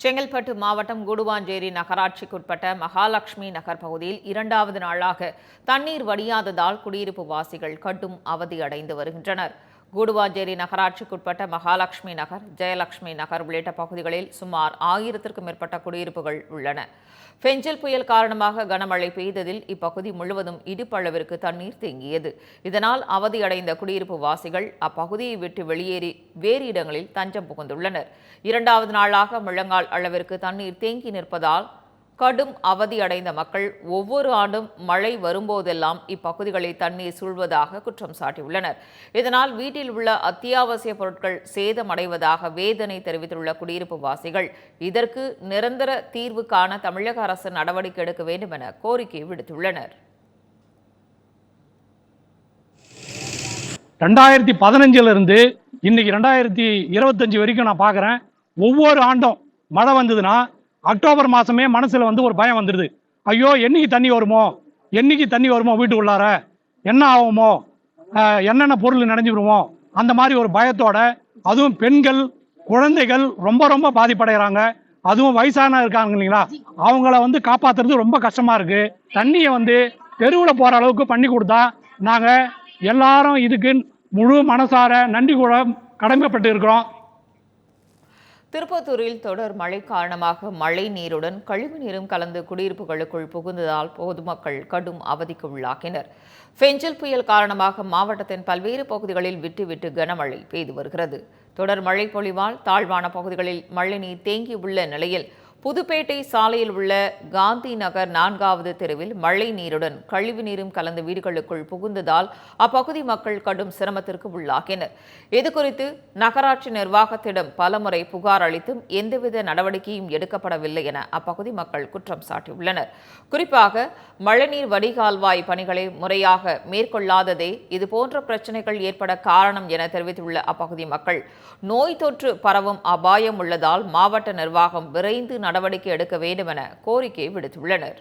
செங்கல்பட்டு மாவட்டம் கூடுவாஞ்சேரி நகராட்சிக்குட்பட்ட மகாலட்சுமி நகர் பகுதியில் இரண்டாவது நாளாக தண்ணீர் வடியாததால் குடியிருப்பு வாசிகள் கடும் அவதியடைந்து வருகின்றனர். கூடுவாஞ்சேரி நகராட்சிக்குட்பட்ட மகாலட்சுமி நகர், ஜெயலட்சுமி நகர் உள்ளிட்ட பகுதிகளில் சுமார் 1000க்கும் மேற்பட்ட குடியிருப்புகள் உள்ளன. பெஞ்சல் புயல் காரணமாக கனமழை பெய்ததில் இப்பகுதி முழுவதும் இடுப்பளவிற்கு தண்ணீர் தேங்கியது. இதனால் அவதியடைந்த குடியிருப்பு வாசிகள் அப்பகுதியை விட்டு வெளியேறி வேறு இடங்களில் தஞ்சம் புகுந்துள்ளனர். இரண்டாவது நாளாக முழங்கால் அளவிற்கு தண்ணீர் தேங்கி நிற்பதால் கடும் அவதியடைந்த மக்கள் ஒவ்வொரு ஆண்டும் மழை வரும்போதெல்லாம் இப்பகுதிகளில் தண்ணீர் சூழ்வதாக குற்றம் சாட்டியுள்ளனர். இதனால் வீட்டில் உள்ள அத்தியாவசிய பொருட்கள் சேதமடைவதாக வேதனை தெரிவித்துள்ள குடியிருப்பு வாசிகள் இதற்கு நிரந்தர தீர்வு காண தமிழக அரசு நடவடிக்கை எடுக்க வேண்டும் என கோரிக்கை விடுத்துள்ளனர். 2015 இன்னைக்கு 2025 வரைக்கும் நான் பார்க்குறேன். ஒவ்வொரு ஆண்டும் மழை வந்ததுன்னா அக்டோபர் மாதமே மனசில் ஒரு பயம் வந்துடுது. ஐயோ என்னைக்கு தண்ணி வருமோ வீட்டுக்குள்ளார என்ன ஆகுமோ, என்னென்ன பொருள் நினைஞ்சிடுமோ, அந்த மாதிரி ஒரு பயத்தோட, அதுவும் பெண்கள் குழந்தைகள் ரொம்ப பாதிப்படைகிறாங்க. அதுவும் வயசான இருக்காங்க இல்லைங்களா, அவங்கள காப்பாற்றுறது ரொம்ப கஷ்டமாக இருக்குது. தண்ணியை தெருவில் போகிற அளவுக்கு பண்ணி கொடுத்தா நாங்கள் எல்லாரும் இதுக்கு முழு மனசார நன்றி கூட கடமைப்பட்டு இருக்கிறோம். திருப்பத்தூரில் தொடர் மழை காரணமாக மழை நீருடன் கழிவு நீரும் கலந்து குடியிருப்புகளுக்குள் புகுந்ததால் பொதுமக்கள் கடும் அவதிக்கு உள்ளாகினர். பெஞ்சல் புயல் காரணமாக மாவட்டத்தின் பல்வேறு பகுதிகளில் விட்டு கனமழை பெய்து வருகிறது. தொடர் மழை பொழிவால் தாழ்வான பகுதிகளில் மழை நீர் தேங்கியுள்ள நிலையில் புதுப்பேட்டை சாலையில் உள்ள காந்தி நகர் 4வது தெருவில் மழை நீருடன் கழிவு நீரும் கலந்து வீடுகளுக்குள் புகுந்ததால் அப்பகுதி மக்கள் கடும் சிரமத்திற்கு உள்ளாகினர். இதுகுறித்து நகராட்சி நிர்வாகத்திடம் பலமுறை புகார் அளித்தும் எந்தவித நடவடிக்கையும் எடுக்கப்படவில்லை என அப்பகுதி மக்கள் குற்றம் சாட்டியுள்ளனர். குறிப்பாக மழைநீர் வடிகால்வாய் பணிகளை முறையாக மேற்கொள்ளாததே இதுபோன்ற பிரச்சினைகள் ஏற்பட காரணம் என தெரிவித்துள்ள அப்பகுதி மக்கள் நோய் தொற்று பரவும் அபாயம் உள்ளதால் மாவட்ட நிர்வாகம் விரைந்து நடவடிக்கை எடுக்க வேண்டும் என கோரிக்கை விடுத்துள்ளனர்.